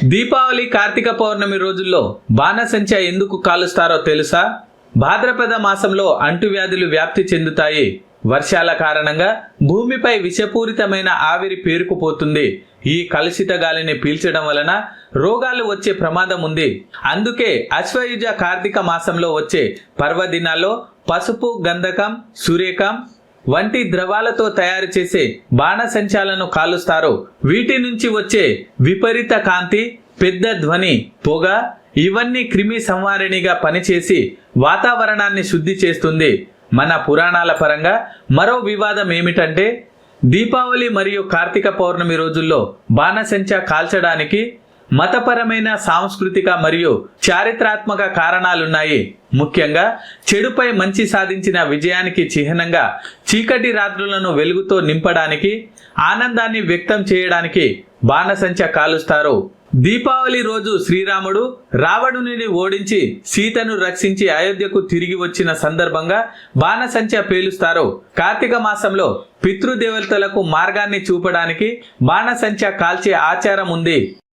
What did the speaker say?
దీపావళి కార్తీక పౌర్ణమి రోజుల్లో బాణసంచా ఎందుకు కాలుస్తారో తెలుసా? భాద్రపద మాసంలో అంటువ్యాధులు వ్యాప్తి చెందుతాయి. వర్షాల కారణంగా భూమిపై విషపూరితమైన ఆవిరి పేరుకుపోతుంది. ఈ కలుషిత గాలిని పీల్చడం వలన రోగాలు వచ్చే ప్రమాదం ఉంది. అందుకే అశ్వయుజ కార్తీక మాసంలో వచ్చే పర్వదినాల్లో పసుపు, గంధకం, సూర్యకం వంటి ద్రవాలతో తయారు చేసే బాణసంచాలను కాలుస్తారు. వీటి నుంచి వచ్చే విపరీత కాంతి, పెద్ద ధ్వని, పొగ ఇవన్నీ క్రిమి సంహారిణిగా పనిచేసి వాతావరణాన్ని శుద్ధి చేస్తుంది. మన పురాణాల పరంగా మరో వివాదం ఏమిటంటే, దీపావళి మరియు కార్తీక పౌర్ణమి రోజుల్లో బాణసంచా కాల్చడానికి మతపరమైన, సాంస్కృతిక మరియు చారిత్రాత్మక కారణాలున్నాయి. ముఖ్యంగా చెడుపై మంచి సాధించిన విజయానికి చిహ్నంగా చీకటి రాత్రులను వెలుగుతో నింపడానికి, ఆనందాన్ని వ్యక్తం చేయడానికి బాణసంచా కాలుస్తారు. దీపావళి రోజు శ్రీరాముడు రావణుని ఓడించి సీతను రక్షించి అయోధ్యకు తిరిగి వచ్చిన సందర్భంగా బాణసంచా పేలుస్తారు. కార్తీక మాసంలో పితృదేవతలకు మార్గాన్ని చూపడానికి బాణసంచా కాల్చే ఆచారం ఉంది.